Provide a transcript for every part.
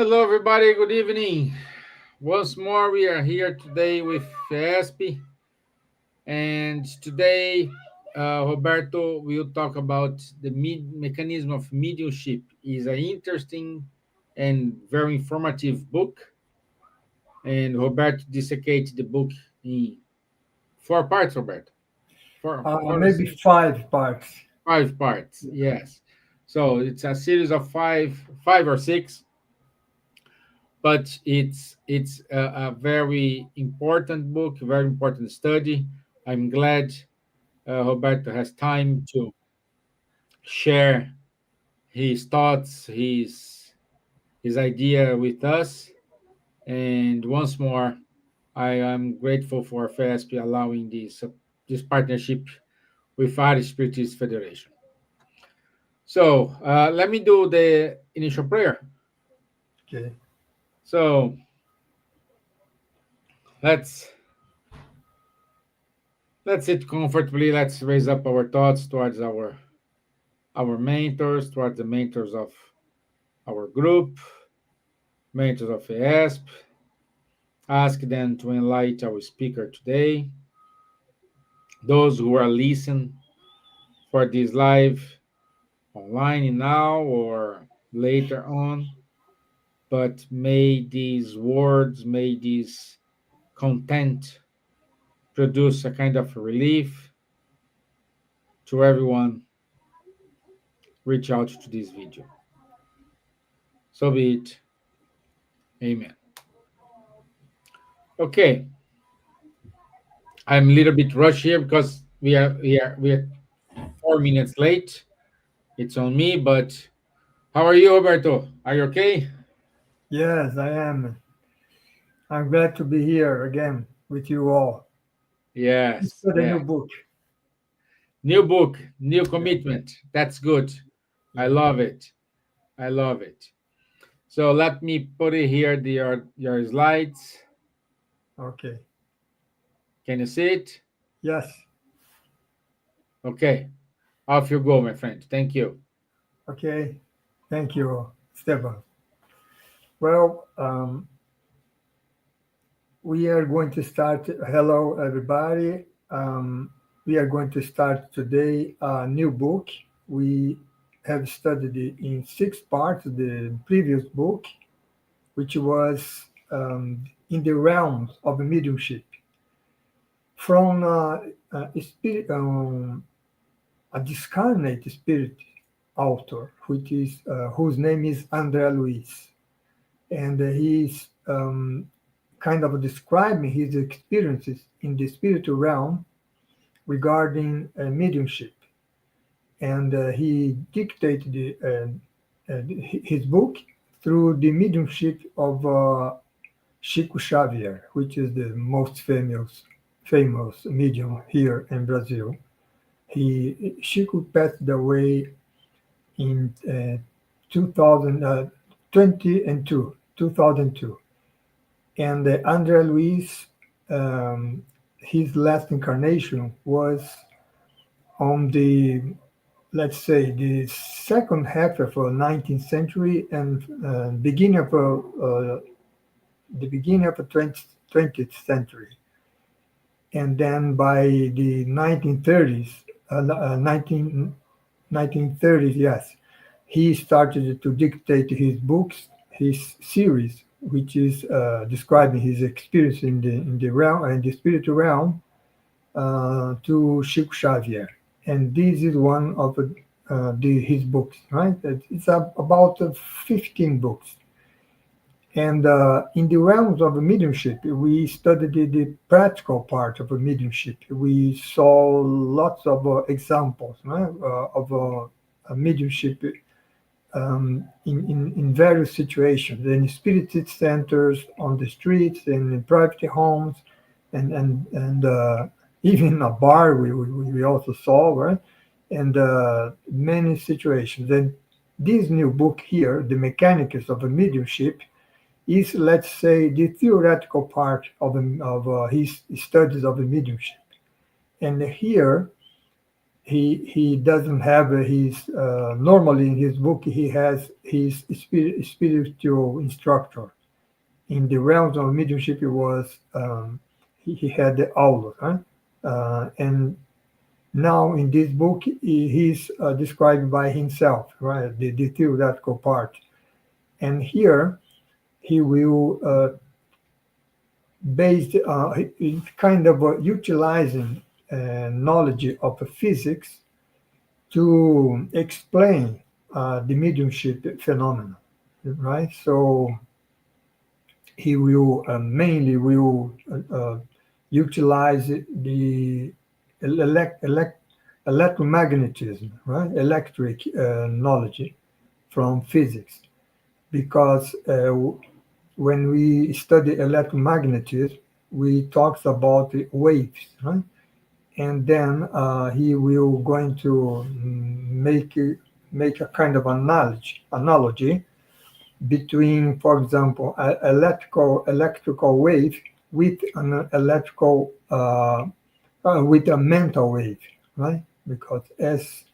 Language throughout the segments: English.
Hello, everybody. Good evening. Once more, we are here today with FESP, and today, Roberto will talk about the mechanism of mediumship. Is an interesting and very informative book, and Roberto dissecates the book in four parts. Roberto, four or Maybe six, 5 parts. five parts. Yes. So it's a series of five or six, but it's a very important book, very important study. I'm glad Roberto has time to share his thoughts, his idea with us. And once more, I am grateful for FASP allowing this partnership with Irish Spiritist Federation. So let me do the initial prayer. Okay. So let's let's sit comfortably. Let's raise up our thoughts towards our mentors, towards the mentors of our group, mentors of ESP. Ask them to enlighten our speaker today. Those who are listening for this live online now or later on, but may these words, may this content produce a kind of relief to everyone. Reach out to this video. So be it. Amen. Okay, I'm a little bit rushed here because we are 4 minutes late. It's on me, but how are you, Roberto? Are you okay? Yes, I am. I'm glad to be here again with you all. It's Yes, for the yeah. new book. New book, new Yeah, commitment. That's good. I yeah. love it. I love it. So let me put it here, your slides. Okay. Can you see it? Yes. Okay. Off you go, my friend. Thank you. Okay. Thank you, Stefan. Well, we are going to start. Hello, everybody. We are going to start today a new book. We have studied it in 6 parts, the previous book, which was in the realms of mediumship, from a discarnate spirit author, which is whose name is Andrea Luiz, and he's kind of describing his experiences in the spiritual realm regarding mediumship, and he dictated his book through the mediumship of Chico Xavier, which is the most famous medium here in Brazil. Chico passed away in 2002, and André Luiz, his last incarnation was on the, let's say, the second half of the 19th century and the beginning of the 20th century. And then by the 1930s, 1930s, yes, he started to dictate his books, his series, which is describing his experience in the realm and the spiritual realm to Chico Xavier. And this is one of his books, right? It's about 15 books. And in the realms of mediumship, we studied the practical part of mediumship. We saw lots of examples, right, of mediumship in various situations, in spirit centers, on the streets, in private homes, and even a bar we also saw, right? And many situations. And this new book here, The Mechanics of a Mediumship, is, let's say, the theoretical part of his studies of the mediumship. And here he doesn't have his normally in his book he has his spiritual instructor. In the realms of mediumship, it was he had the aula, huh? And now in this book, he's described by himself, right? The theoretical part, and here he will based kind of utilizing knowledge of physics to explain the mediumship phenomenon, right? So he will mainly will utilize the elect, elect, electromagnetism, right? Electric knowledge from physics, because when we study electromagnetism, we talks about the waves, right? And then he will going to make a kind of analogy between, for example, electrical wave with an electrical with a mental wave, right? Because as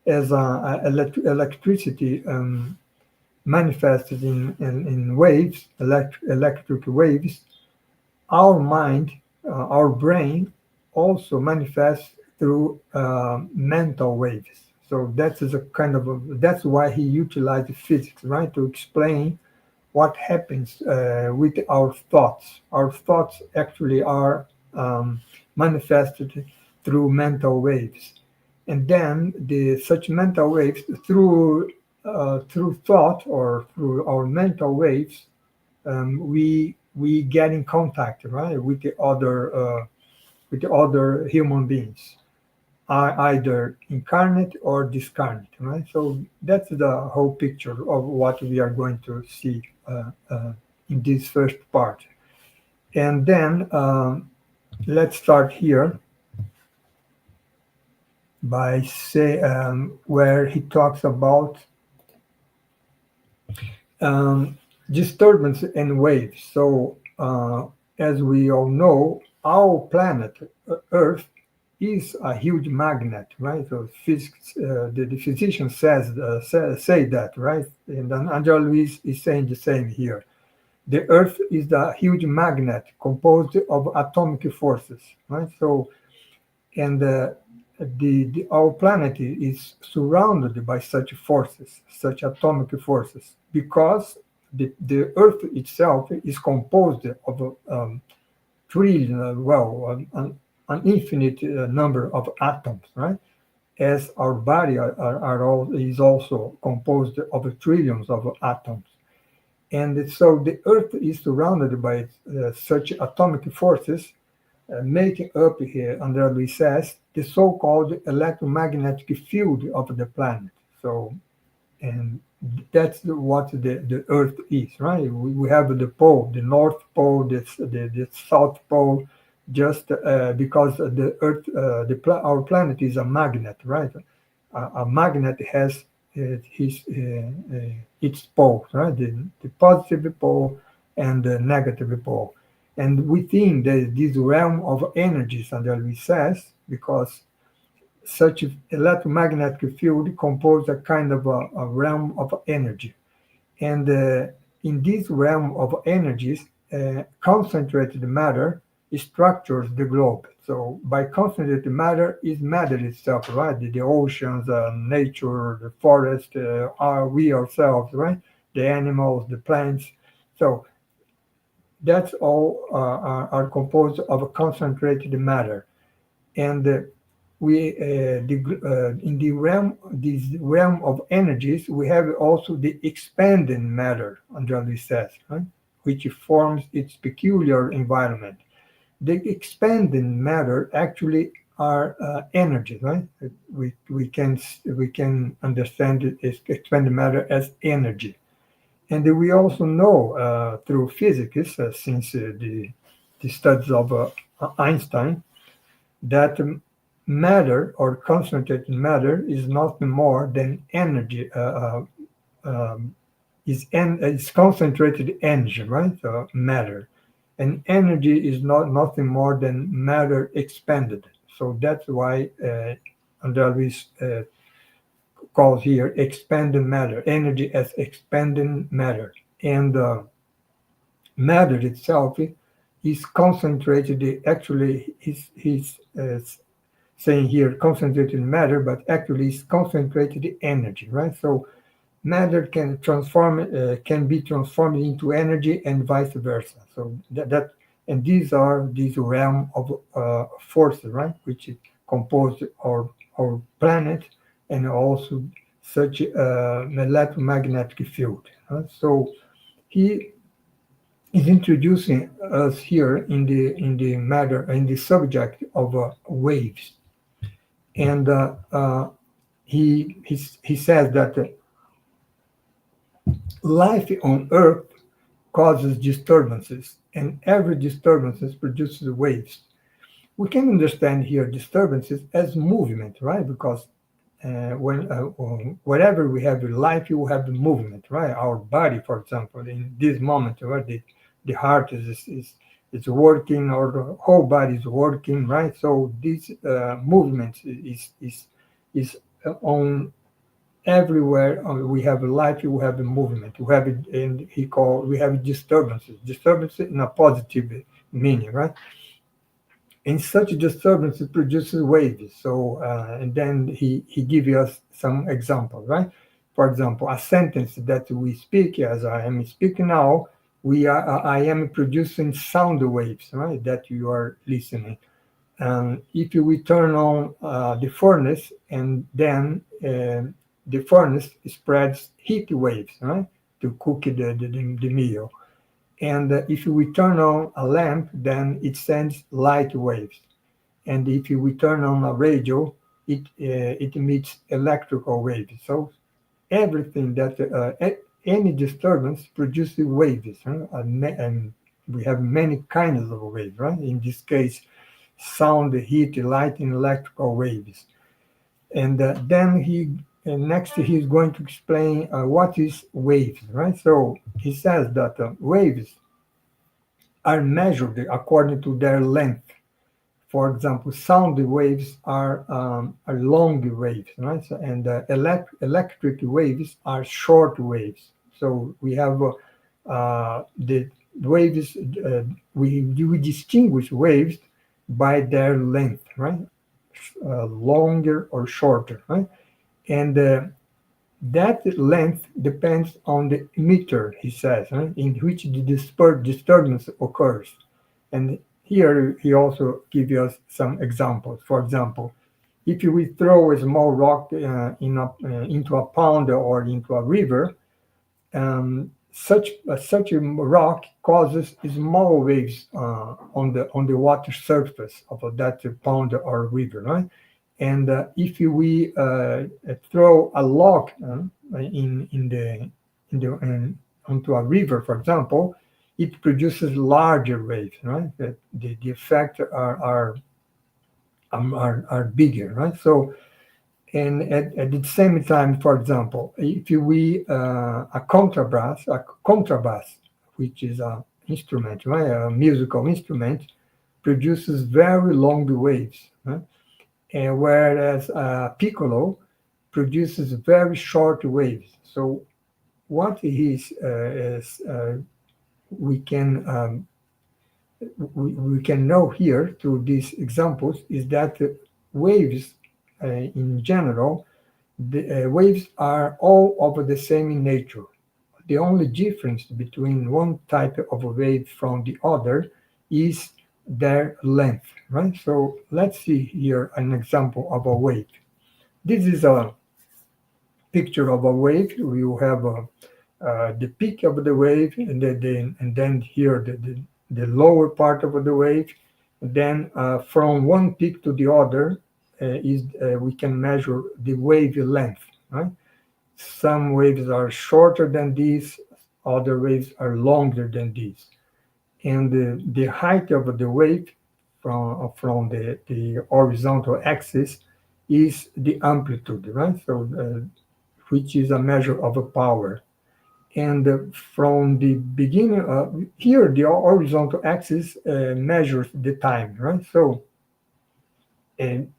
electricity manifested in waves, electric waves, our mind, our brain, also manifests through mental waves. So that is a kind of that's why he utilized physics, right, to explain what happens with our thoughts. Our thoughts actually are manifested through mental waves, and then the such mental waves through thought or through our mental waves, we get in contact, right, with the other human beings, are either incarnate or discarnate, right? So that's the whole picture of what we are going to see in this first part. And then let's start here by say where he talks about um, disturbance and waves. So as we all know, our planet Earth is a huge magnet, right? So physics, the physician say that, right? And then Angela Luis is saying the same here. The Earth is a huge magnet composed of atomic forces, right? So, and our planet is surrounded by such forces, such atomic forces, because the Earth itself is composed of trillion, an infinite number of atoms, right? As our body is also composed of trillions of atoms. And so the Earth is surrounded by such atomic forces, making up here, Andrea Luis says, the so-called electromagnetic field of the planet. So, and that's what the Earth is, right? We have the pole, the North Pole, the South Pole, just because the Earth, our planet is a magnet, right? A magnet has its poles, right? The positive pole and the negative pole. And within this realm of energies, Andrea Luis says, because such electromagnetic field compose a kind of a realm of energy. And in this realm of energies, concentrated matter structures the globe. So by concentrated matter is matter itself, right? The oceans, nature, the forest, are we ourselves, right? The animals, the plants. So that's all are composed of concentrated matter. And we in the realm this realm of energies we have also the expanding matter, Andrea says, right? Which forms its peculiar environment. The expanding matter actually are energy, right? We can understand it as expanding matter as energy. And we also know through physics, since the studies of Einstein, that matter or concentrated matter is nothing more than energy. Is concentrated energy, right? Matter, and energy is not nothing more than matter expanded. So that's why Andreas calls here expanding matter, energy as expanding matter. And matter itself is concentrated, actually, he's saying here concentrated matter, but actually it's concentrated energy, right? So matter can be transformed into energy and vice versa. So that and these realm of forces, right, which compose our planet and also such an electromagnetic field. So he is introducing us here in the matter in the subject of waves, and he says that life on Earth causes disturbances, and every disturbance produces waves. We can understand here disturbances as movement, right? Because when whatever we have in life, you have the movement, right? Our body, for example, in this moment, right, the heart is working, or the whole body is working, right? So this movement is on everywhere. We have a life, we have a movement, we have it, and we have disturbances in a positive meaning, right? And such disturbances produces waves. So and then he gives us some examples, right? For example, a sentence that we speak, as I am speaking now, I am producing sound waves, right, that you are listening. If we turn on the furnace, and then the furnace spreads heat waves, right, to cook the meal. And if we turn on a lamp, then it sends light waves. And if we turn on a radio, it emits electrical waves. So everything that any disturbance produces waves, huh? And we have many kinds of waves, right? In this case, sound, heat, light, and electrical waves. And then next he's going to explain what is waves, right? So he says that waves are measured according to their length. For example, sound waves are long waves, right? So, and electric waves are short waves. So we have the waves. We distinguish waves by their length, right? Longer or shorter, right? And that length depends on the meter, he says, right, in which the disturbance occurs. And here he also gives us some examples. For example, if we throw a small rock into a pond or into a river, such a rock causes small waves on the water surface of that pond or river, right? And if we throw a log onto a river, for example, it produces larger waves, right? The effects are bigger, right? So, and at the same time, for example, if we a contrabass, which is a instrument, right, a musical instrument, produces very long waves, right? And whereas piccolo produces very short waves. So what is we can we can know here through these examples is that waves in general, the waves are all of the same in nature. The only difference between one type of a wave from the other is their length, right? So let's see here an example of a wave. This is a picture of a wave. We will have the peak of the wave, and then here the lower part of the wave. Then from one peak to the other is we can measure the wave length, right? Some waves are shorter than these, other waves are longer than these. And the height of the wave from the horizontal axis is the amplitude, right? So which is a measure of a power. And from the beginning, here the horizontal axis measures the time, right? So and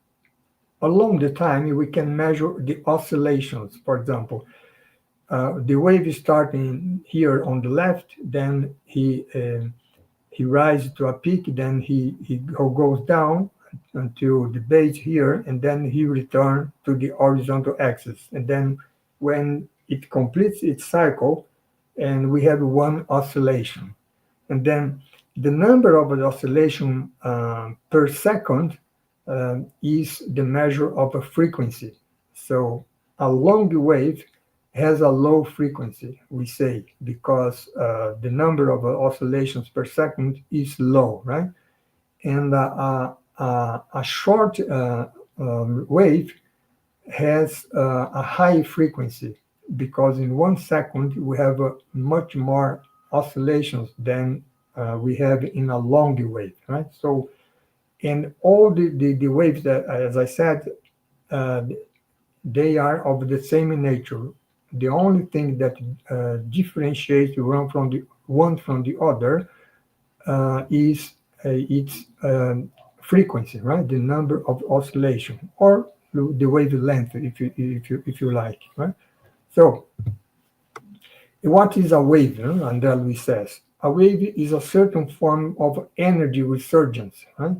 along the time we can measure the oscillations. For example, the wave is starting here on the left, then he rises to a peak, then he goes down until the base here, and then he returns to the horizontal axis. And then when it completes its cycle, and we have one oscillation. And then the number of the oscillation per second is the measure of a frequency. So a long wave has a low frequency, we say, because the number of oscillations per second is low, right? And a short wave has a high frequency because in 1 second we have much more oscillations than we have in a long wave, right? So, and all the waves that, as I said, uh, they are of the same nature. The only thing that differentiates one from the other is its frequency, right? The number of oscillation or the wavelength, if you like, right? So, what is a wave? André Luiz says a wave is a certain form of energy resurgence, right?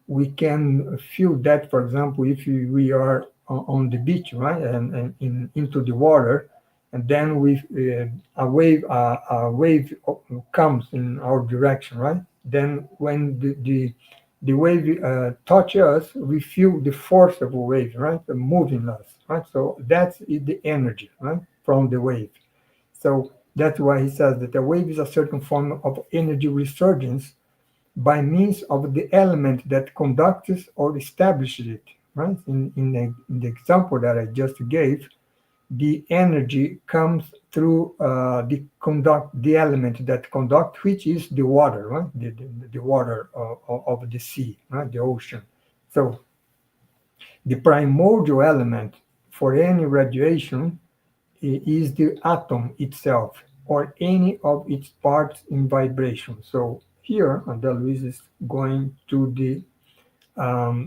We can feel that, for example, if we are on the beach, right, and into the water, and then a wave comes in our direction, right? Then when the wave touch us, we feel the force of a wave, right, moving us, right? So that's the energy, right, from the wave. So that's why he says that a wave is a certain form of energy resurgence by means of the element that conducts or establishes it, right? In the example that I just gave, the energy comes through the element that conduct, which is the water, right? The water of the sea, right? The ocean. So the primordial element for any radiation is the atom itself or any of its parts in vibration. So here, André Luiz is going to the,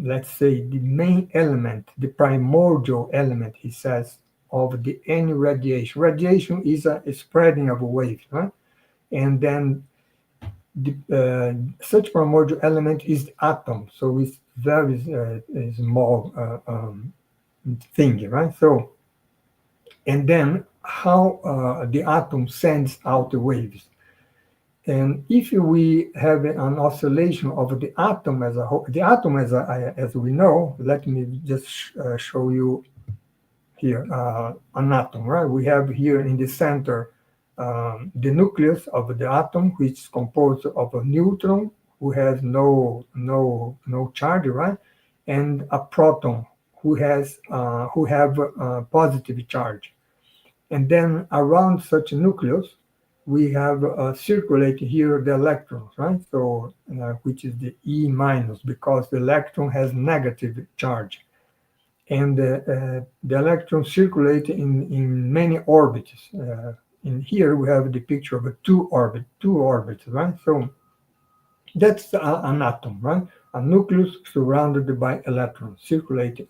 let's say, the main element, the primordial element, he says, of the any radiation. Radiation is a spreading of a wave, right? And then such primordial element is the atom. So it's very small thing, right? So, and then how the atom sends out the waves. And if we have an oscillation of the atom as a whole, the atom as we know, let me just show you here an atom, right? We have here in the center the nucleus of the atom, which is composed of a neutron who has no charge, right? And a proton who have positive charge. And then around such a nucleus, we have circulate here the electrons, right? So, which is the E minus, because the electron has negative charge. And the electrons circulate in many orbits. In here, we have the picture of two orbits, right? So that's an atom, right? A nucleus surrounded by electrons circulating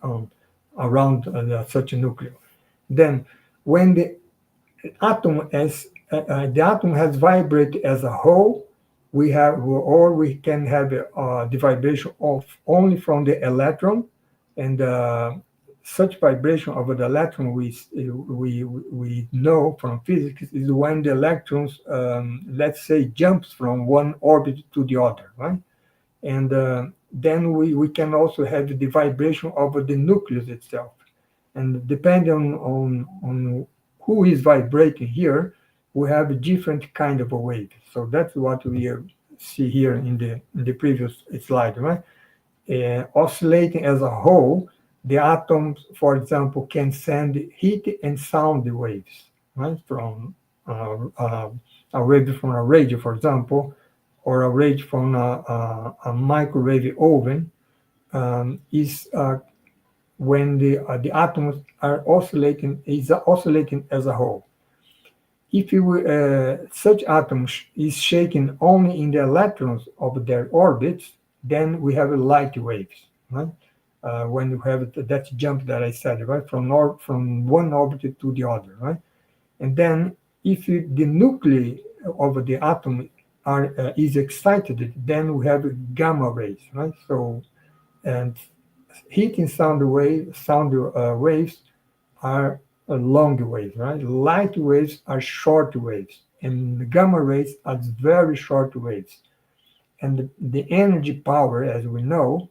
around such a nucleus. Then, when the atom has vibrated as a whole, we can have the vibration of only from the electron, and such vibration of the electron we know from physics is when the electrons, let's say, jumps from one orbit to the other, right? And then we can also have the vibration of the nucleus itself. And depending on who is vibrating here, we have a different kind of a wave. So that's what we see here in the previous slide, right? Oscillating as a whole, the atoms, for example, can send heat and sound waves, right? From a wave from a radio, for example, or a wave from a microwave oven, is when the atoms are oscillating as a whole. If such atoms is shaken only in the electrons of their orbits, then we have light waves, right? when you have that jump that I said, right, from one orbit to the other, right? And then if the nuclei of the atom is excited, then we have gamma rays, right? So and heat and sound waves are long waves, right? Light waves are short waves, and the gamma rays are very short waves. And the energy power, as we know,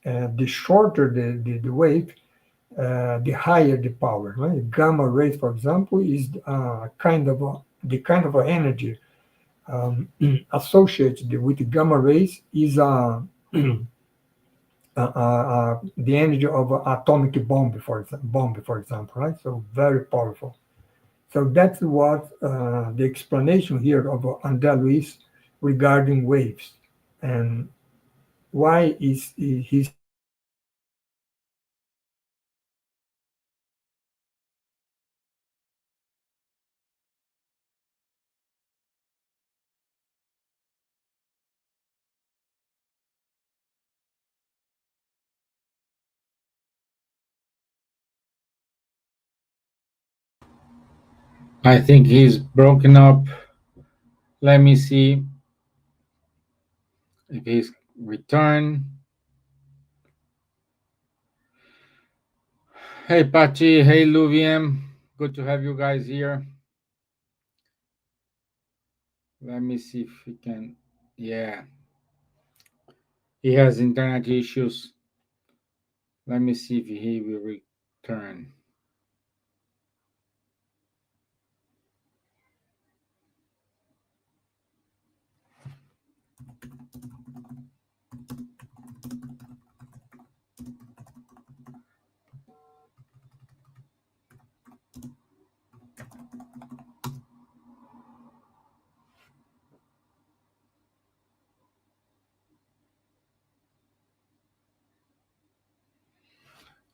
the shorter the wave, the higher the power. Right? Gamma rays, for example, is the kind of energy associated with the gamma rays is the energy of an atomic bomb, for example, right? So very powerful. So that's what the explanation here of André Luiz regarding waves and why is he said that waves are I think he's broken up. Let me see if he's returned. Hey, Pachi. Hey, Luviem. Good to have you guys here. Let me see if he can. Yeah, he has internet issues. Let me see if he will return.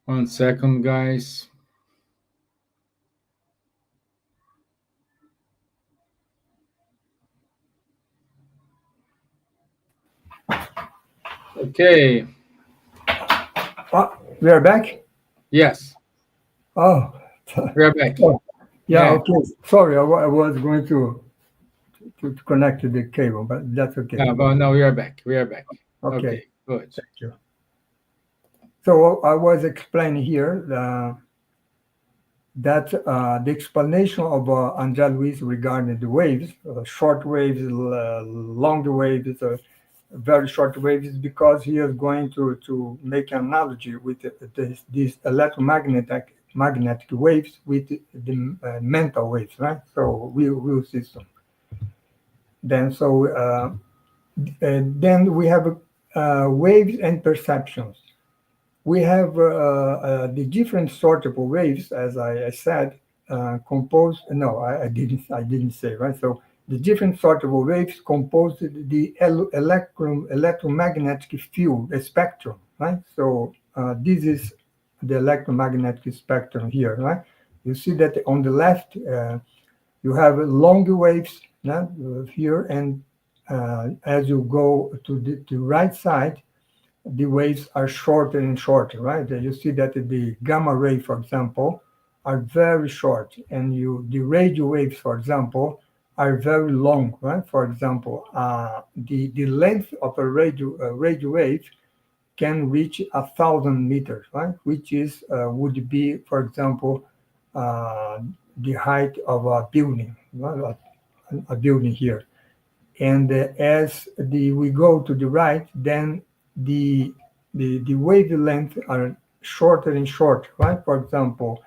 One second, guys. Okay. we are back. Yes, Oh, we are back. oh, yeah, Yeah. okay. Sorry, I was going to connect to the cable, but that's okay. Yeah, but no, we are back. We are back. Okay, Okay, good. thank you. So I was explaining here that the explanation of André Luiz regarding the waves, short waves, long waves, very short waves, is because he is going to make an analogy with these electromagnetic waves with the mental waves, right? So real system. Then so then we have waves and perceptions. We have the different sort of waves, as I said, composed. No, I didn't say, right. So the different sort of waves composed the electromagnetic field, a spectrum, right. So this is the electromagnetic spectrum here, right. You see that on the left you have long waves, here, and as you go to the right side, the waves are shorter and shorter, right? You see that the gamma ray, for example, are very short, and the radio waves, for example, are very long, right? For example, the length of a radio wave can reach 1,000 meters, right? Which is would be, for example, uh, the height of a building, right? A building here. And as we go to the right, then the the wavelength are shorter and shorter, right? For example,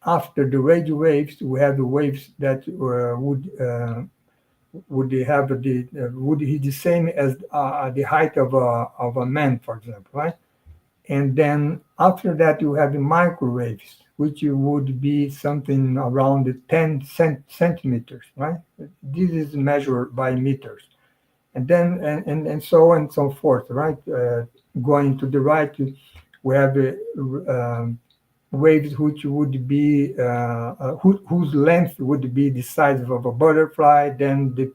after the radio waves, we have the waves that would have would be the same as the height of a man, for example, right? And then after that, you have the microwaves, which would be something around the 10 centimeters, right? This is measured by meters. And then and so on and so forth, right? Going to the right, we have waves which would be whose length would be the size of a butterfly, then the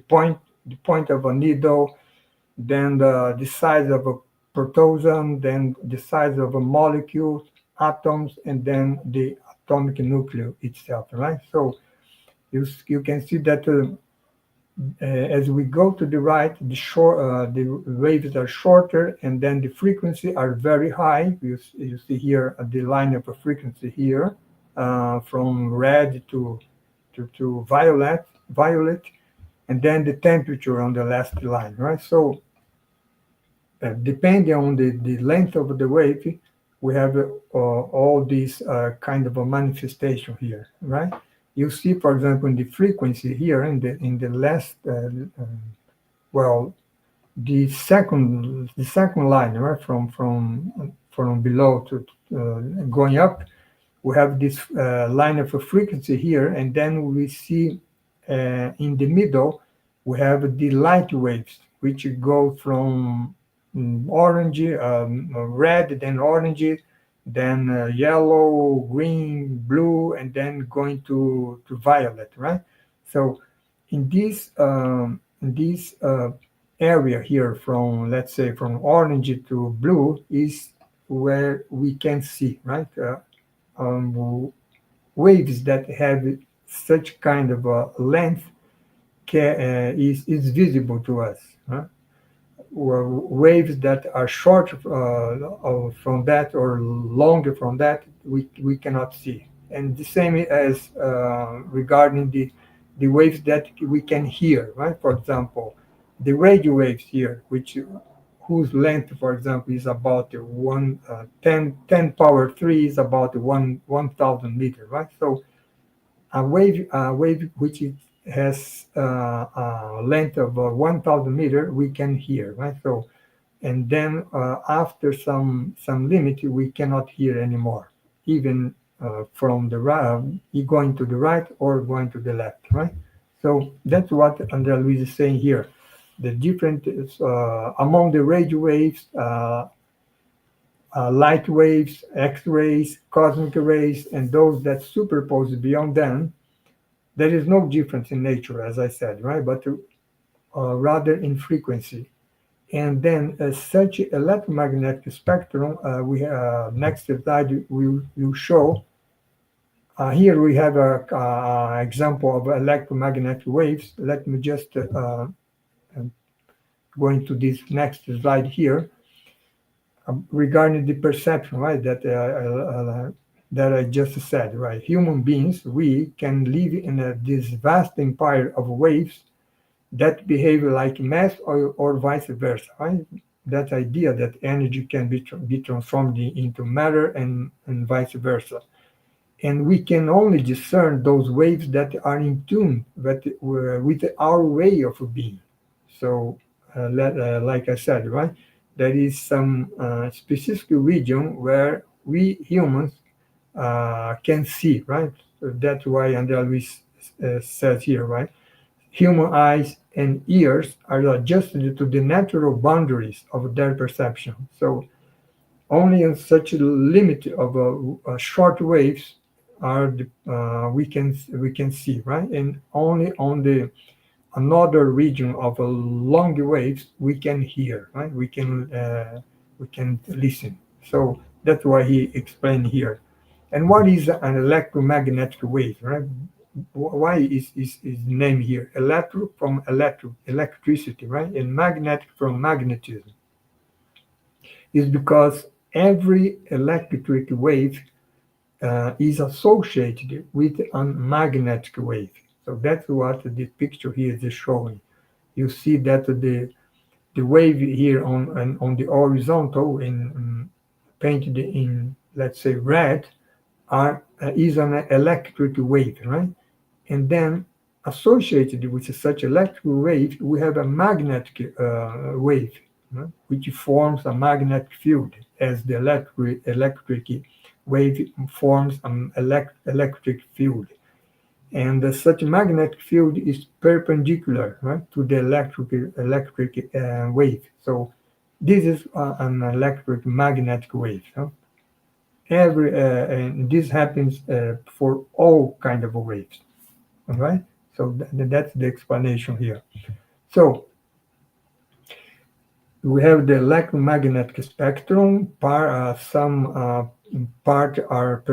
point of a needle, then the size of a protozoan, then the size of a molecule, atoms, and then the atomic nucleus itself, right? So you can see that as we go to the right, the waves are shorter, and then the frequency are very high. You see here the line of a frequency here, from red to violet, and then the temperature on the last line, right? So depending on the length of the wave, we have all these kind of a manifestation here, right? You see, for example, in the frequency here in the last well, the second line, right, from below to going up, we have this line of a frequency here, and then we see in the middle we have the light waves, which go from orange, red, then orange, then yellow, green, blue, and then going to violet, right? So in this area here, from, let's say, from orange to blue, is where we can see, right, waves that have such kind of a length is visible to us, huh? Or waves that are short from that or longer from that, we cannot see. And the same as regarding the waves that we can hear, right? For example, the radio waves here, which whose length, for example, is about 10 power 3 is about 1,000 meters, right? So a wave which has a length of 1,000 meters, we can hear, right? So, and then after some limit, we cannot hear anymore, even from the right, going to the right or going to the left, right? So that's what Andrea Luis is saying here. The different among the radio waves, light waves, X-rays, cosmic rays, and those that superpose beyond them, there is no difference in nature, as I said, right? But rather in frequency. And then such electromagnetic spectrum, we next slide will show. Here we have an example of electromagnetic waves. Let me just go into this next slide here, regarding the perception, right? That I just said, right? Human beings, we can live in this vast empire of waves that behave like mass, or vice versa, right? That idea that energy can be transformed into matter, and vice versa. And we can only discern those waves that are in tune with our way of being. So, like I said, right, there is some specific region where we humans can see, right? So that's why Andrea Luis says here, right? Human eyes and ears are adjusted to the natural boundaries of their perception. So only in such a limit of short waves we can see, right? And only on the another region of long waves we can hear, right? We can listen. So that's why he explained here. And what is an electromagnetic wave, right? Why is name here? Electricity, right? And magnetic from magnetism, is because every electric wave is associated with a magnetic wave. So that's what the picture here is showing. You see that the wave here on the horizontal, painted in, let's say, red, is an electric wave, right? And then associated with such electric wave, we have a magnetic wave, right, which forms a magnetic field, as the electric wave forms an electric field. And such magnetic field is perpendicular, right, to the electric wave. So this is an electric magnetic wave. Huh? And this happens for all kind of waves. All right. So that's the explanation here. So We have the electromagnetic spectrum. Some part are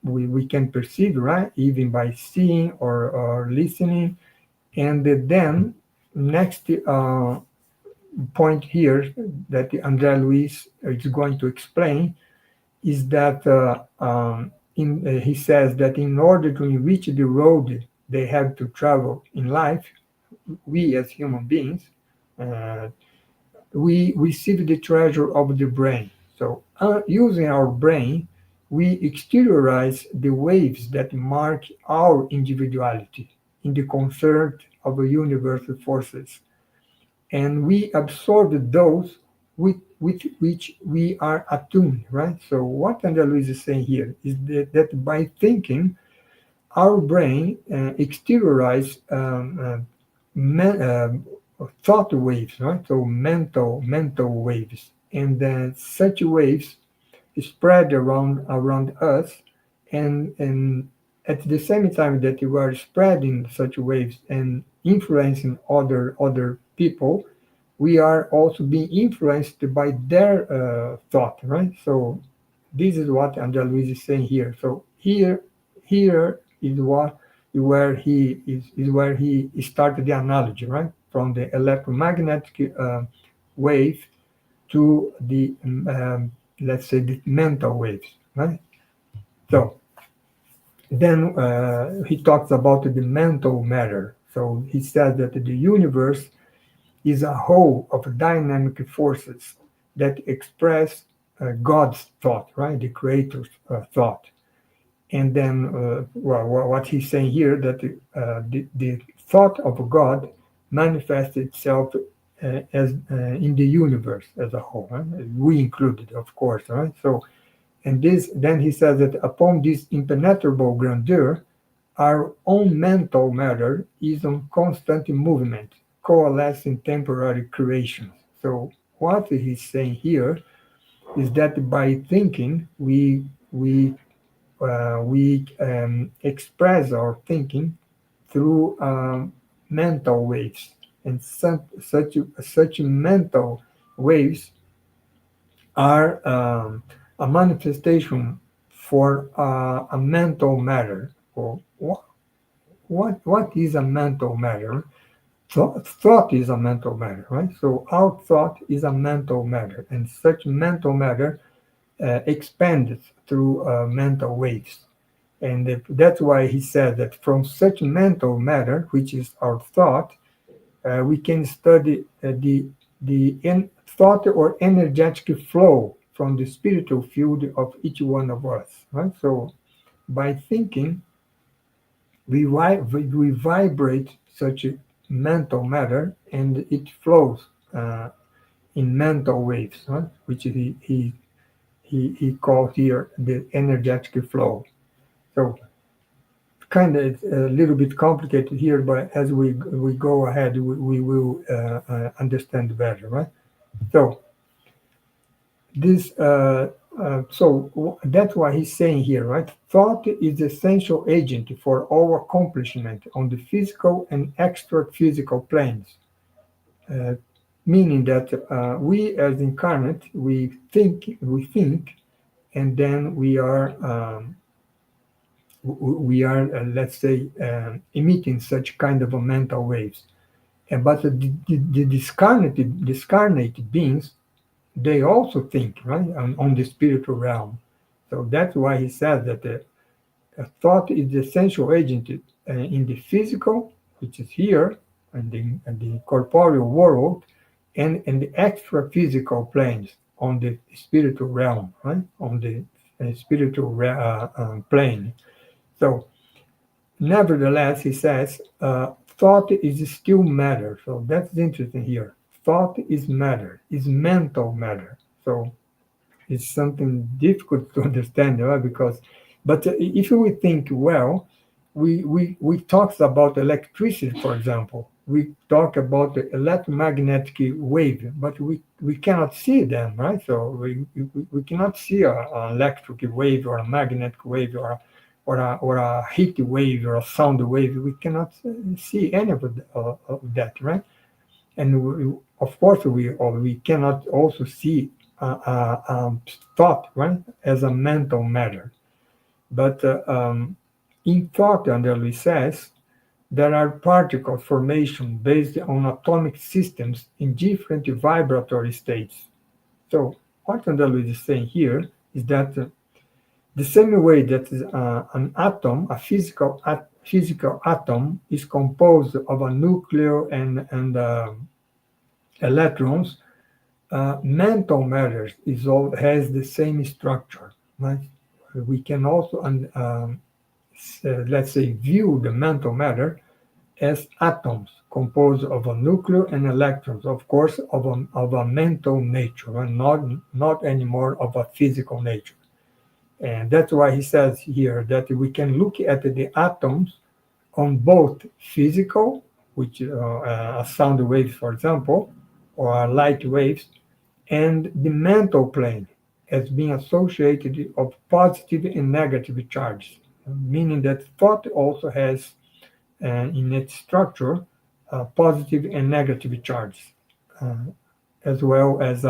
we can perceive, right, even by seeing or listening. And then next point here that André Luis is going to explain is that he says that in order to reach the road they have to travel in life, we as human beings, uh, we receive the treasure of the brain. So, using our brain, we exteriorize the waves that mark our individuality in the concert of universal forces, and we absorb those with which we are attuned, right? So, what Andrea Luiz is saying here is that by thinking, our brain exteriorize thought waves, right? So mental waves, and then such waves spread around us, and at the same time that you are spreading such waves and influencing other people, we are also being influenced by their thought, right? So this is what Andrea Luiz is saying here. So here is what is where he started the analogy, right? From the electromagnetic wave to the let's say the mental waves, right? So then he talks about the mental matter. So he says that the universe is a whole of dynamic forces that express God's thought, right? The Creator's thought. And then, what he's saying here that the thought of God manifests itself as in the universe as a whole, right? We included, of course, right? So, and this then he says that upon this impenetrable grandeur, our own mental matter is on constant movement, coalescing temporary creations. So what he's saying here is that by thinking, we express our thinking through mental waves, and such mental waves are a manifestation for a mental matter. Or what is a mental matter? Thought is a mental matter, right? So our thought is a mental matter, and such mental matter expands through mental waves. And that's why he said that from such mental matter, which is our thought, we can study the thought or energetic flow from the spiritual field of each one of us. Right? So by thinking, we vibrate such a mental matter, and it flows in mental waves, right? Which he called here the energetic flow. So kind of a little bit complicated here, but as we go ahead, we will understand better, right? So this that's why he's saying here, right? Thought is the essential agent for all accomplishment on the physical and extra physical planes. Uh, Meaning that we as incarnate, we think, and then we are let's say emitting such kind of a mental waves. But the discarnate beings, they also think, right, on the spiritual realm. So that's why he says that thought is the essential agent in the physical, which is here, and the corporeal world, and in the extra physical planes on the spiritual realm, right, on the spiritual plane. So nevertheless, he says, thought is still matter. So that's interesting here. Thought is matter, is mental matter. So it's something difficult to understand, right? Because, but if we think well, we talk about electricity, for example. We talk about the electromagnetic wave, but we cannot see them, right? So we cannot see an electric wave or a magnetic wave or a heat wave or a sound wave. We cannot see any of that, right? And of course, we cannot also see thought, right, as a mental matter. But in thought, Anderley says, there are particle formation based on atomic systems in different vibratory states. So what Anderley is saying here is that the same way that an atom, a physical atom, is composed of a nucleus and electrons, mental matter has the same structure. Right? We can also, let's say, view the mental matter as atoms composed of a nucleus and electrons, of course, of a mental nature, and not anymore of a physical nature. And that's why he says here that we can look at the atoms on both physical, which sound waves, for example, or light waves, and the mental plane as being associated of positive and negative charges, meaning that thought also has in its structure positive and negative charges, uh, as well as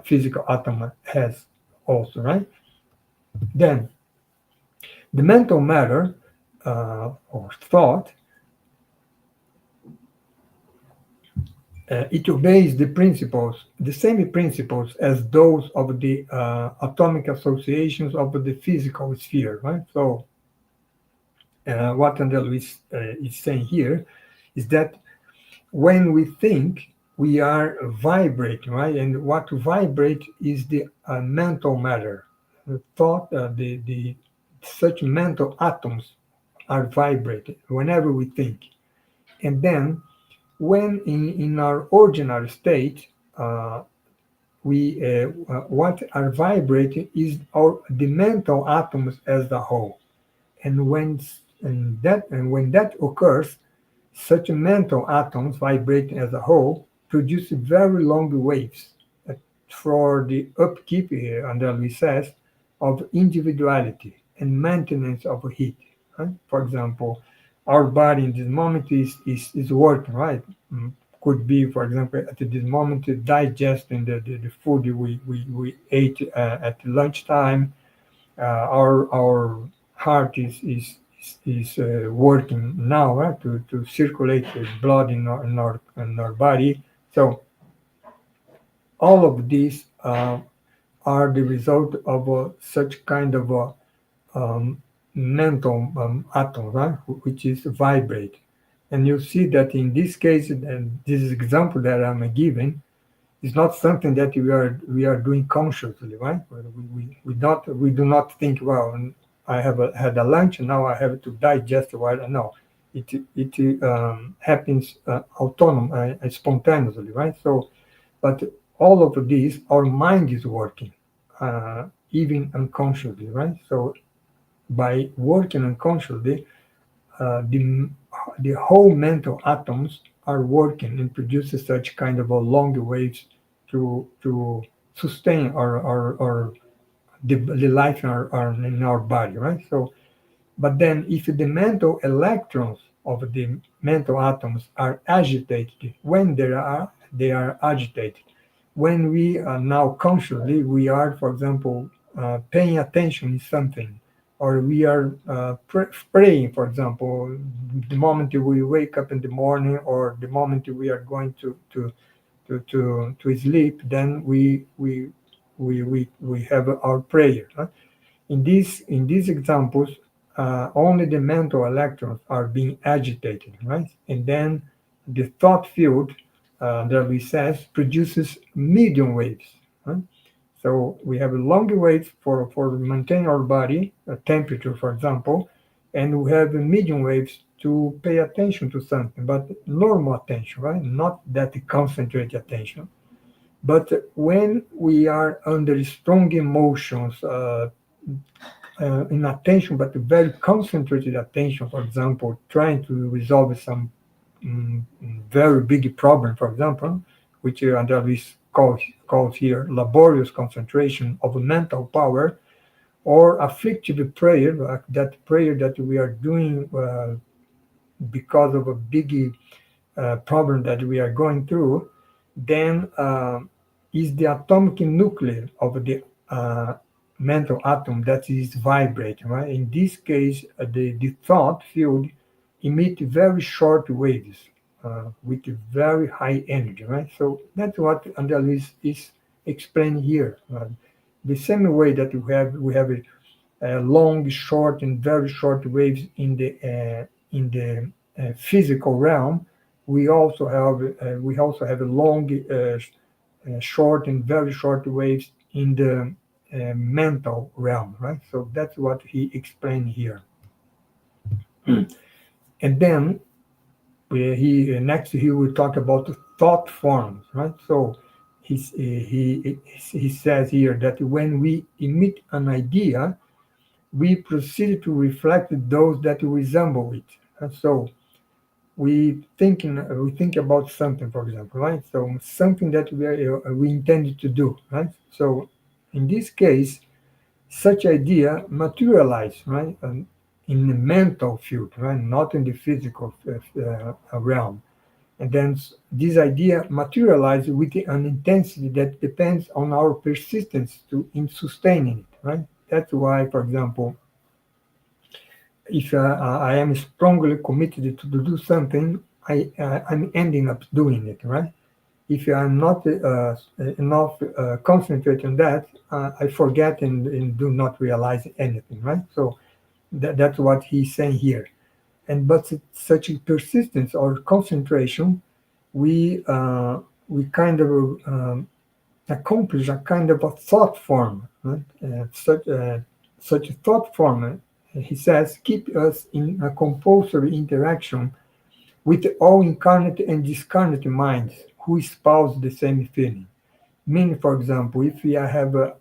physical atom has also, right? Then the mental matter or thought, it obeys the principles, the same principles as those of the atomic associations of the physical sphere, right? So what Andel is saying here is that when we think, we are vibrating, right? And what vibrate is the mental matter. The thought, the such mental atoms are vibrated whenever we think. And then when in our ordinary state, we what are vibrating is the mental atoms as a whole. And when that occurs, such mental atoms vibrating as a whole produce very long waves for the upkeep here, André says, of individuality and maintenance of heat. Right? For example, our body in this moment is working, right? Could be, for example, at this moment, digesting the food we ate at lunchtime. Our heart is working now, right, to circulate the blood in our body. So all of these are the result of such kind of mental atom, right, which is vibrate. And you see that in this case, and this example that I'm giving, is not something that we are doing consciously, right? We do not think, well, I have had a lunch and now I have to digest what. No, it happens spontaneously, right? So, but all of these, our mind is working, even unconsciously, right? So by working unconsciously, the whole mental atoms are working and produces such kind of a long waves to sustain our the life in our body, right? So, but then if the mental electrons of the mental atoms are agitated, when they are agitated, when we are now consciously, we are, for example, paying attention in something, or we are praying, for example, the moment we wake up in the morning, or the moment we are going to sleep, then we have our prayer. Huh? In these examples, only the mental electrons are being agitated, right? And then the thought field, that we says, produces medium waves. Right? So we have a longer waves for maintaining our body temperature, for example, and we have medium waves to pay attention to something, but normal attention, right? Not that concentrated attention. But when we are under strong emotions, in attention, but very concentrated attention, for example, trying to resolve some very big problem, for example, which Andreas calls here laborious concentration of mental power, or afflictive prayer, like that prayer that we are doing because of a big problem that we are going through, then is the atomic nucleus of the mental atom that is vibrating, right? In this case, the thought field emit very short waves with very high energy, right? So that's what Andrea Luis is explaining here. The same way that we have long, short, and very short waves in the physical realm, we also have a long, short, and very short waves in the mental realm, right? So that's what he explained here. And then he next he will talk about the thought forms, right? So he says here that when we emit an idea, we proceed to reflect those that resemble it. And so we think about something, for example, right? So something that we intended to do, right? So in this case, such idea materialize, right, in the mental field, right, not in the physical realm. And then this idea materializes with an intensity that depends on our persistence in sustaining it, right? That's why, for example, if I am strongly committed to do something, I'm ending up doing it, right? If I'm not enough concentrate on that, I forget and do not realize anything, right? So that's what he's saying here. And but such a persistence or concentration, we kind of accomplish a kind of a thought form, right? Such a thought form, he says, keep us in a compulsory interaction with all incarnate and discarnate minds who espouse the same feeling. Meaning, for example, if we have a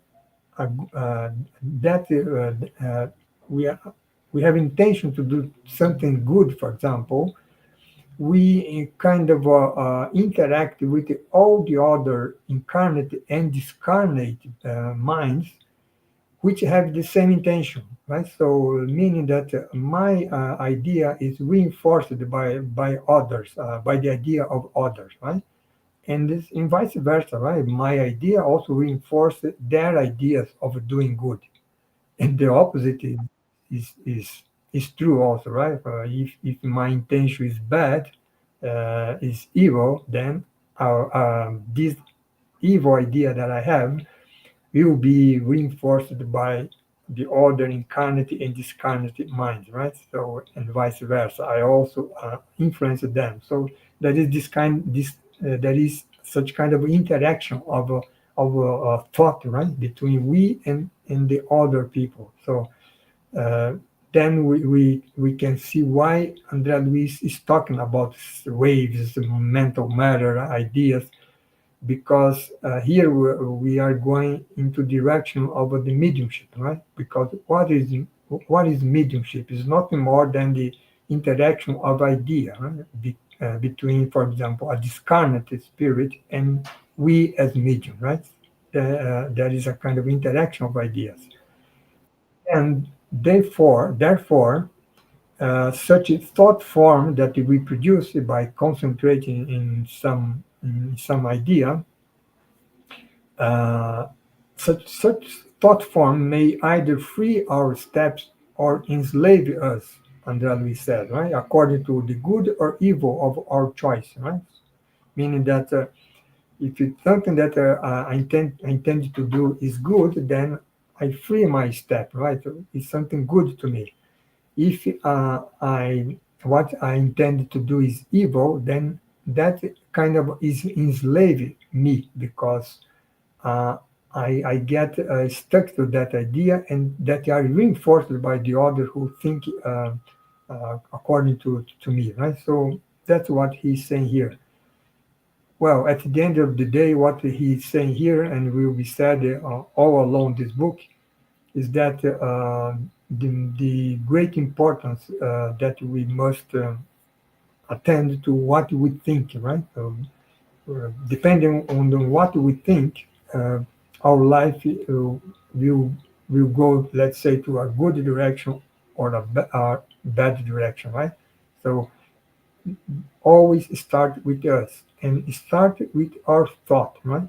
that we are, we have intention to do something good, for example, we kind of interact with all the other incarnate and discarnate minds which have the same intention, right? So meaning that my idea is reinforced by others, by the idea of others, right? And this and vice versa, right? My idea also reinforces their ideas of doing good, and the opposite is true also, right? If my intention is bad, is evil, then this evil idea that I have will be reinforced by the other incarnate and discarnate minds, right? So and vice versa. I also influence them. So that is that is such kind of interaction of thought, right, between we and the other people. So uh, then we can see why Andrea Luis is talking about waves, mental matter, ideas, because here we are going into direction of the mediumship, right? Because what is mediumship is nothing more than the interaction of idea, right? Between, for example, a discarnate spirit and we as medium, right? There is a kind of interaction of ideas, and therefore, such a thought form that we produce by concentrating in some idea, uh, such thought form may either free our steps or enslave us, Andrea Luis said, right? According to the good or evil of our choice, right? Meaning that if it's something that I intend to do is good, then I free my step, right? It's something good to me. If I what I intend to do is evil, then that kind of is enslave me because uh, I get stuck to that idea, and that are reinforced by the other who think according to me, right? So that's what he's saying here. Well, at the end of the day, what he's saying here, and will be said all along this book, is that the great importance that we must attend to what we think, right? Depending on what we think, our life will will go, let's say, to a good direction or a bad direction, right? So always start with us and start with our thought, right?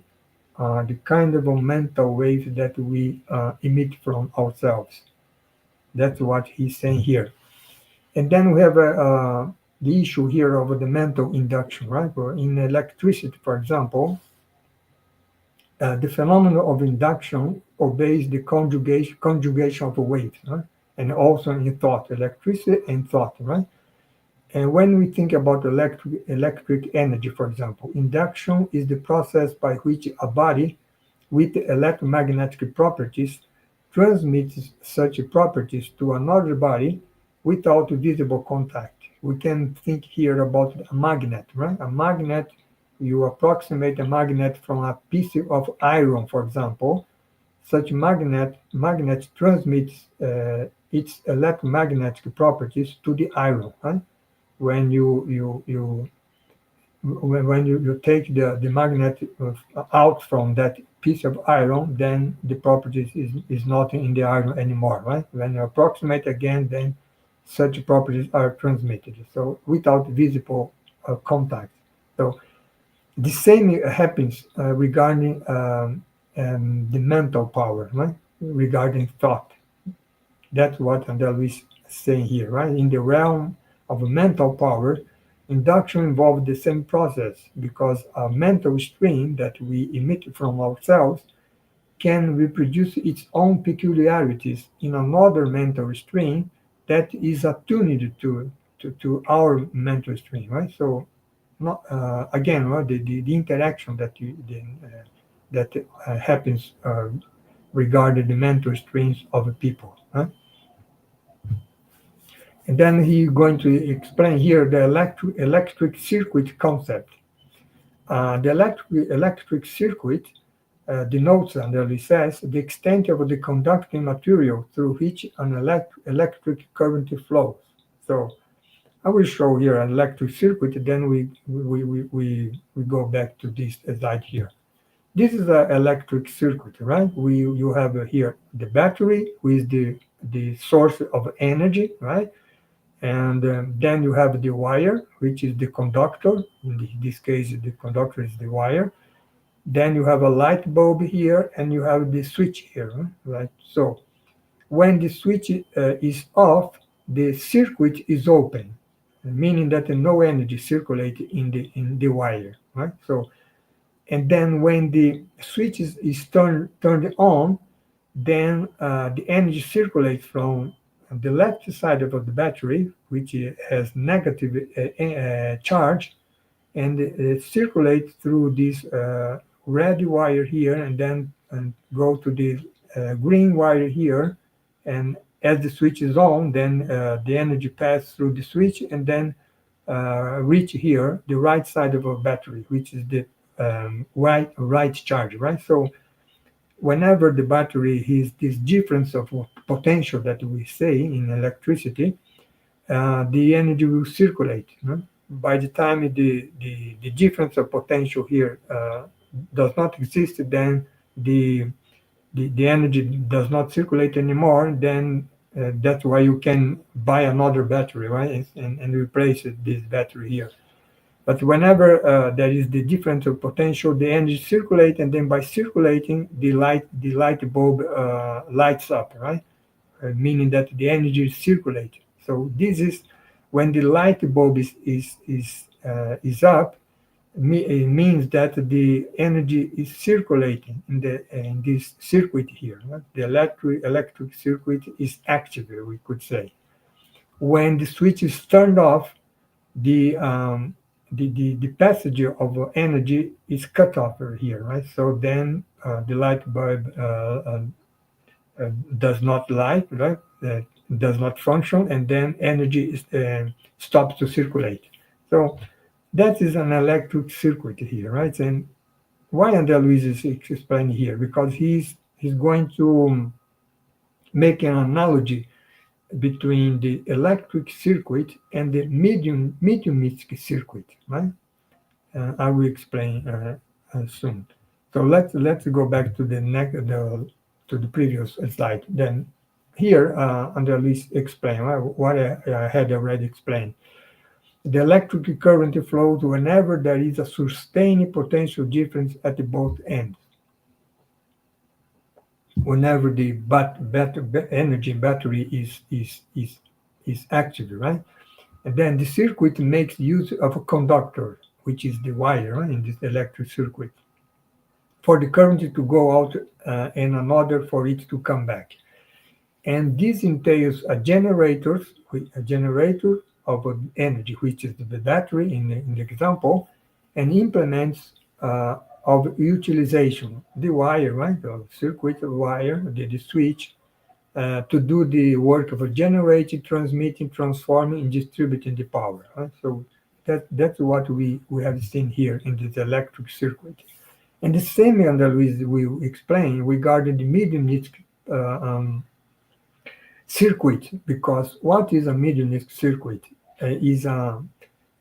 The kind of a mental wave that we emit from ourselves. That's what he's saying here. And then we have the issue here of the mental induction, right? Where in electricity, for example, the phenomenon of induction obeys the conjugation of waves, right? And also in thought, electricity and thought, right? And when we think about electric energy, for example, induction is the process by which a body with electromagnetic properties transmits such properties to another body without visible contact. We can think here about a magnet, right? A magnet, you approximate a magnet from a piece of iron, for example. Such magnet transmits its electromagnetic properties to the iron, right? When you take the magnet out from that piece of iron, then the properties is not in the iron anymore, right? When you approximate again, then such properties are transmitted. So without visible contact. So the same happens regarding the mental power, right? Regarding thought. That's what Andel is saying here, right? In the realm of mental power, induction involves the same process because a mental stream that we emit from ourselves can reproduce its own peculiarities in another mental stream that is attuned to our mental stream, right? So, not, again, right, the interaction that happens regarding the mental streams of people. Right? And then he's going to explain here the electric circuit concept. The electric circuit denotes, and he says, the extent of the conducting material through which an electric current flows. So I will show here an electric circuit, then we go back to this slide here. This is an electric circuit, right? You have here the battery with the source of energy, right? And then you have the wire, which is the conductor. In this case, the conductor is the wire. Then you have a light bulb here, and you have the switch here, right? So when the switch is off, the circuit is open, meaning that no energy circulates in the wire, right? So, and then when the switch is turned on, then the energy circulates from the left side of the battery, which has negative charge, and it circulates through this red wire here, and then go to the green wire here. And as the switch is on, then the energy passes through the switch and then reach here, the right side of a battery, which is the right charge, right? So whenever the battery has this difference of potential that we say in electricity, the energy will circulate. By the time the difference of potential here does not exist, then the the energy does not circulate anymore, then that's why you can buy another battery, right? And replace this battery here. But whenever there is the difference of potential, the energy circulate, and then by circulating, the light bulb lights up, right? Meaning that the energy is circulating. So this is when the light bulb is up. It means that the energy is circulating in this circuit here. Right? The electric circuit is active, we could say. When the switch is turned off, the passage of energy is cut off here, right? So then the light bulb does not light, right? Does not function, and then energy stops to circulate. So that is an electric circuit here, right? And why André Luiz is explaining here? Because he's going to make an analogy between the electric circuit and the mediumistic circuit, right? I will explain soon. So let's go back to to the previous slide. Then here, André Luiz explained what I had already explained. The electric current flows whenever there is a sustained potential difference at both ends. Whenever the energy battery is active, right? And then the circuit makes use of a conductor, which is the wire, right, in this electric circuit, for the current to go out and another for it to come back. And this entails a generator of energy, which is the battery in the example, and implements of utilization, the wire, right, the circuit wire, the switch, to do the work of generating, transmitting, transforming, and distributing the power. Right? So that's what we have seen here in this electric circuit. And the same, André Luiz, we explained regarding the mediumnistic circuit, because what is a mediumnistic circuit? Is a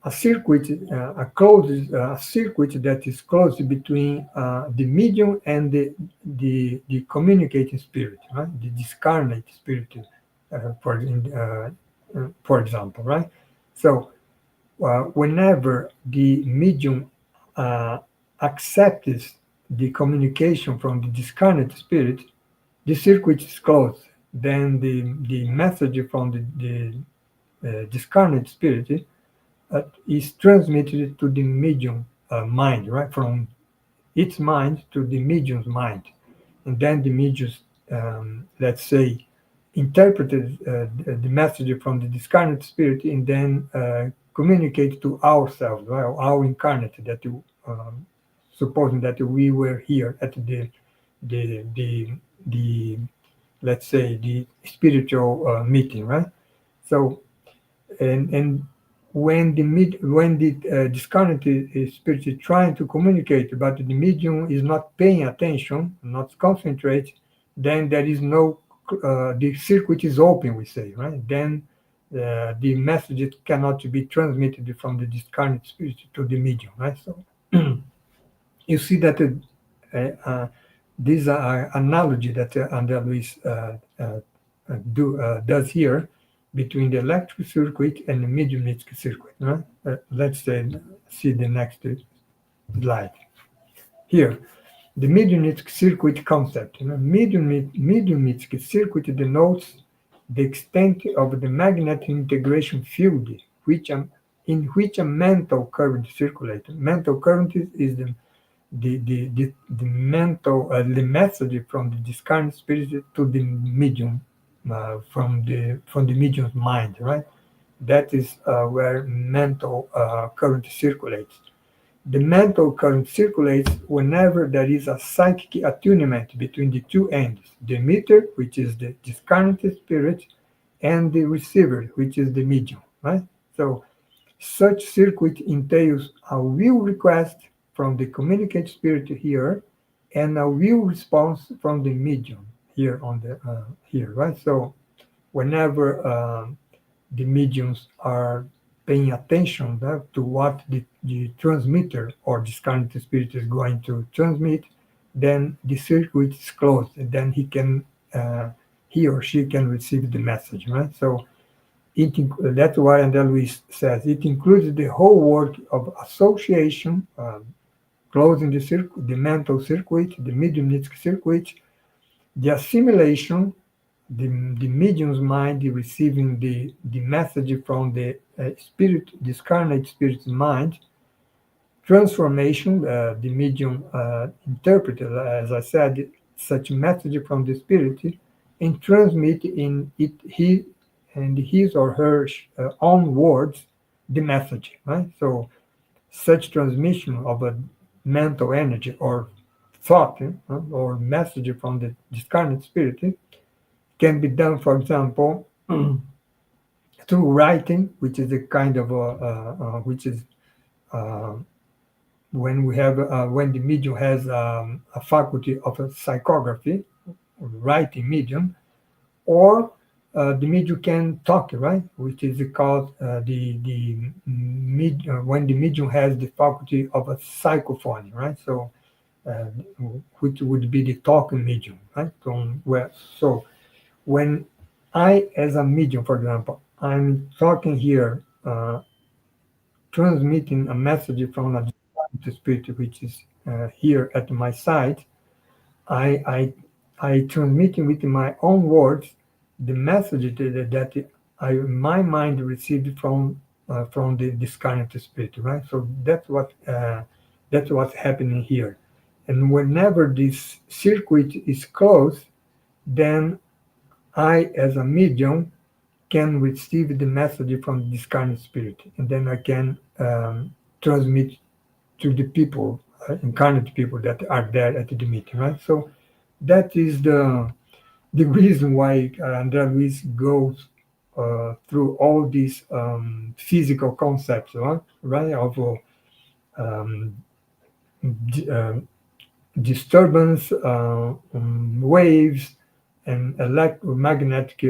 circuit, a circuit that is closed between the medium and the communicating spirit, right? The discarnate spirit, for example, right? So whenever the medium uh, accepts the communication from the discarnate spirit, the circuit is closed. Then the message from the discarnate spirit is transmitted to the medium mind, right? From its mind to the medium's mind. And then the medium, let's say, interpreted the message from the discarnate spirit and then communicate to ourselves, right? Our incarnate, that supposing that we were here at the let's say the spiritual meeting, right? So and when the discarnate spirit is trying to communicate, but the medium is not paying attention, not concentrate, then there is no the circuit is open, we say, right? Then the message cannot be transmitted from the discarnate spirit to the medium, right? So you see that this analogy that Andrea Luis does here between the electric circuit and the mediumnistic circuit. Right? Let's see the next slide. Here, the mediumnistic circuit concept. Mediumnistic circuit denotes the extent of the magnetic integration field in which a mental current circulates. Mental current is the mental the message from the discarnate spirit to the medium from the medium's mind, right? That is where mental current circulates. The mental current circulates whenever there is a psychic attunement between the two ends, the emitter, which is the discarnate spirit, and the receiver, which is the medium, right? So such circuit entails a will request from the communicate spirit here and a will response from the medium here on the here, right? So whenever the mediums are paying attention to what the transmitter or discarnate spirit is going to transmit, then the circuit is closed, and then he or she can receive the message, right? So that's why André Luis says it includes the whole work of association, closing the circuit, the mental circuit, the mediumnistic circuit, the assimilation, the medium's mind receiving the message from the spirit, discarnate spirit's mind, transformation, the medium interpreted, as I said, such message from the spirit and transmit in his or her own words the message, right? So such transmission of a mental energy or thought or message from the discarnate spirit can be done, for example, through writing, which is a kind of which is uh, when the medium has a faculty of a psychography, writing medium, or the medium can talk, right? Which is called when the medium has the faculty of a psychophony, right? So, uh, which would be the talking medium, right? So when I, as a medium, for example, I'm talking here transmitting a message from a spirit which is here at my side, I, I, I transmitting with my own words the message that my mind received from the discarnate spirit, right? So that's what's happening here. And whenever this circuit is closed, then I, as a medium, can receive the message from this kind of spirit, and then I can transmit to the people, incarnate people that are there at the meeting, right? So that is the reason why André Luis goes through all these physical concepts, right? Of um, d- disturbance, waves, and electromagnetic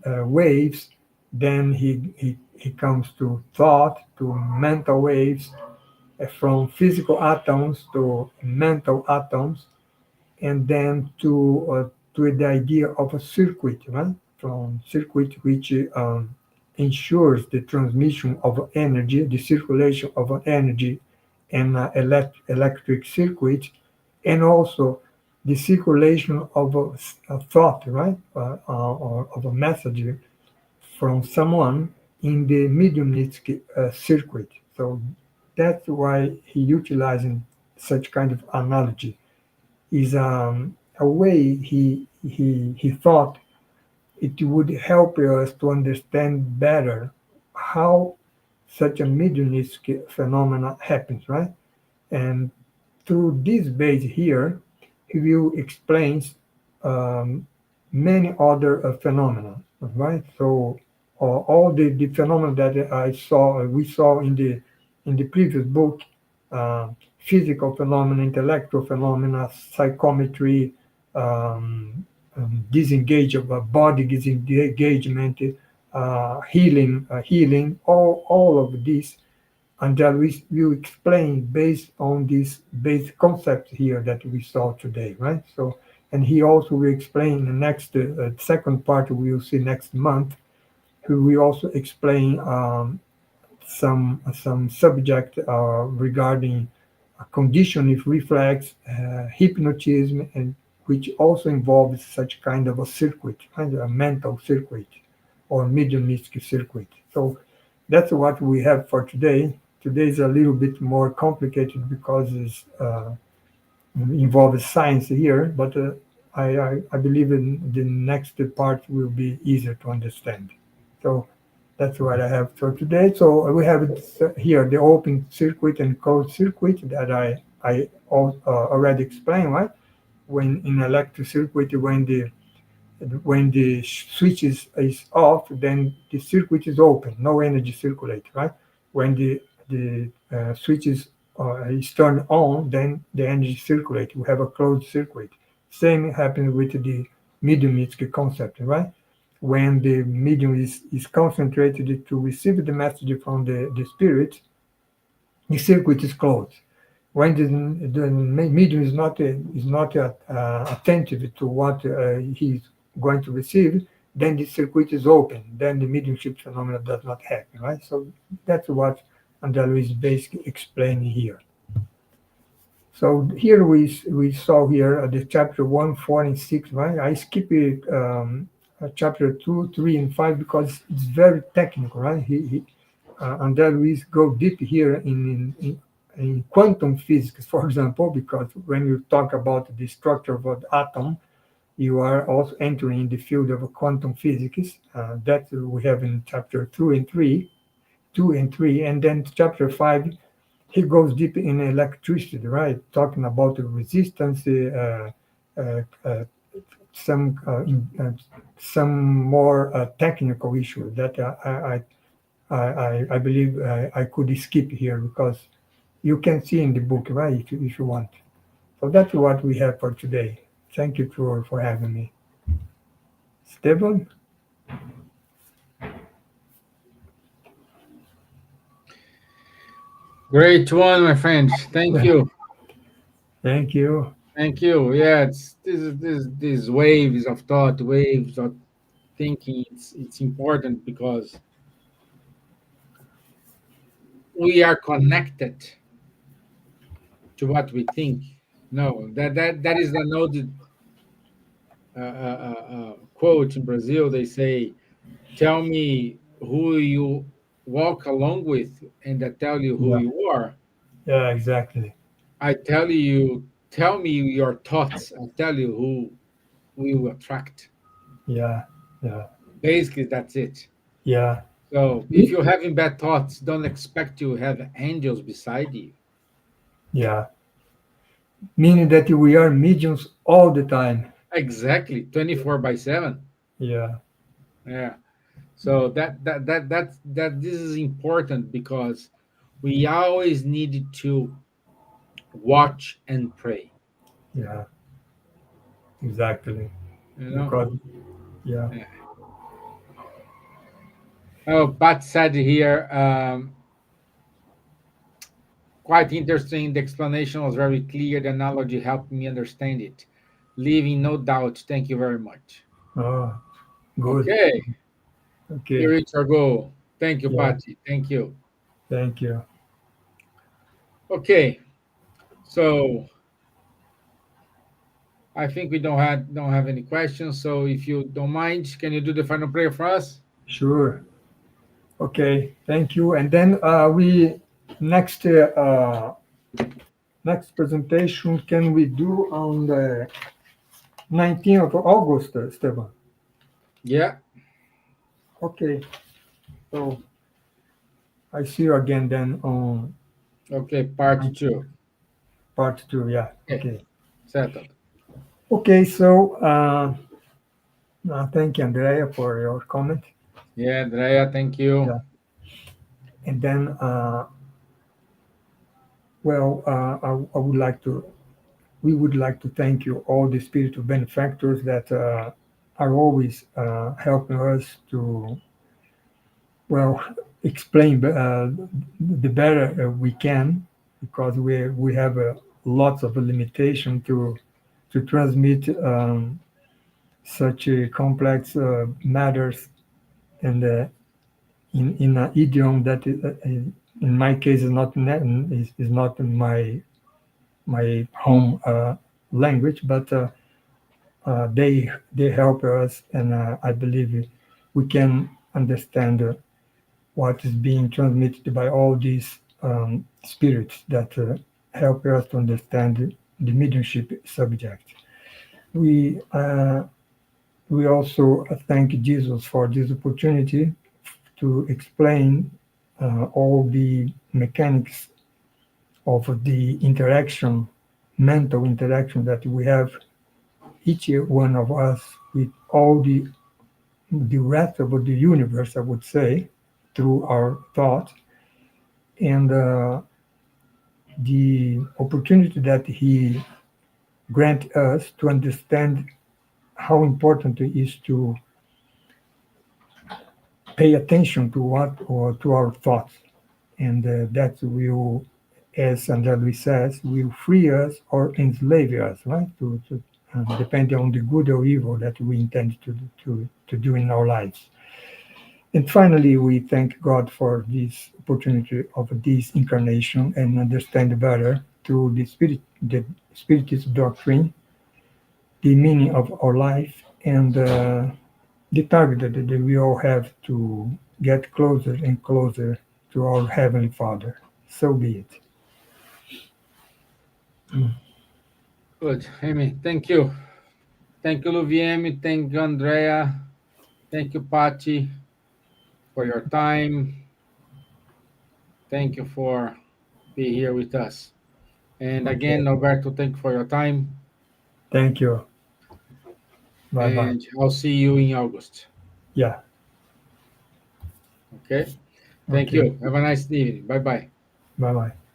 waves. Then he comes to thought, to mental waves, from physical atoms to mental atoms, and then to the idea of a circuit, right? From circuit which ensures the transmission of energy, the circulation of energy, and electric circuit, and also the circulation of a thought, right, or of a message from someone in the mediumnistic circuit. So that's why he utilizing such kind of analogy. Is a way he thought it would help us to understand better how such a mediumistic phenomena happens, right? And through this base here, he will explain um, many other phenomena, right? So all the phenomena that we saw in the previous book, physical phenomena, intellectual phenomena, psychometry, disengage of body disengagement, healing, all of this, and that we will explain based on these basic concepts here that we saw today, right? So, and he also will explain the next second part we will see next month. He will also explain some subject regarding conditioning reflex, hypnotism, and which also involves such kind of a circuit, kind of a mental circuit or mediumistic circuit. So that's what we have for today. Today is a little bit more complicated because it's involves science here, but I believe in the next part will be easier to understand. So that's what I have for today. So we have here the open circuit and closed circuit that I already explained, right? When in electric circuit, when the switch is off, then the circuit is open, no energy circulate, right? When the switch is turned on, then the energy circulate. We have a closed circuit. Same happens with the mediumistic concept, right? When the medium is concentrated to receive the message from the spirit, the circuit is closed. When the medium is not attentive to what he's going to receive, then the circuit is open. Then the mediumship phenomena does not happen, right? So that's what Andalou is basically explaining here. So here we saw here the chapter 1, 4, and 6, right? I skip it, chapter 2, 3, and 5 because it's very technical, right? And then we go deep here in quantum physics, for example, because when you talk about the structure of an atom, you are also entering the field of quantum physics. That we have in chapter 2 and 3, and then chapter 5, he goes deep in electricity, right? Talking about the resistance, some some more technical issues that I believe I could skip here because you can see in the book, right, if you want. So that's what we have for today. Thank you for having me. Stephen, Great one, my friend. Thank you. thank you. Thank you. Yeah, it's these waves of thought, waves of thinking. It's important because we are connected to what we think. No, that is an old quote in Brazil. They say, "Tell me who you walk along with, and I tell you who Yeah, you are." yeah, exactly. I tell you, tell me your thoughts. I tell you who we will attract. Yeah, yeah, Basically, that's it. yeah, So if you're having bad thoughts, don't expect to have angels beside you. yeah. Meaning that we are mediums all the time. Exactly, 24 by 7. Yeah, Yeah. So that this is important because we always need to watch and pray. yeah, exactly. You know. Because, yeah, Yeah. Oh, Pat said here, quite interesting. The explanation was very clear. The analogy helped me understand it, leaving no doubt. Thank you very much. oh, good. Okay, we Okay, reach our goal. Thank you, yeah, Patty. Thank you. thank you. Okay, so I think we don't have any questions. So if you don't mind, can you do the final prayer for us? Sure. Okay, thank you. And then we next next presentation can we do on the 19th of August, Stefan? Yeah. Okay, so I see you again then on Okay, part 19th, two. part two. Yeah. Okay, Okay. settled. Okay. So thank you, Andrea, for your comment. Yeah, Andrea, thank you. Yeah. And then well, I would like to we would like to thank you all the spiritual benefactors that are always helping us to well explain the better we can because we have lots of limitation to transmit such complex matters and in an idiom that in my case is not is not my home language, but they help us, and I believe we can understand what is being transmitted by all these spirits that help us to understand the mediumship subject. We we also thank Jesus for this opportunity to explain all the mechanics of the interaction, mental interaction that we have each one of us with all the rest of the universe, I would say, through our thoughts, and the opportunity that he grant us to understand how important it is to pay attention to what or to our thoughts, and that will, as Andrea Luis says, will free us or enslave us, right? Depending on the good or evil that we intend to do in our lives. And finally, we thank God for this opportunity of this incarnation and understand better through the Spiritist doctrine, the meaning of our life, and the target that we all have to get closer and closer to our Heavenly Father. So be it. Good. Amy, thank you. Thank you, Luviemi. Thank you, Andrea. Thank you, Patty, for your time. Thank you for being here with us. And Okay. again, Roberto, thank you for your time. Thank you. Bye bye. And I'll see you in August. Yeah. Okay. Thank Okay. you. Have a nice evening. Bye bye. Bye bye.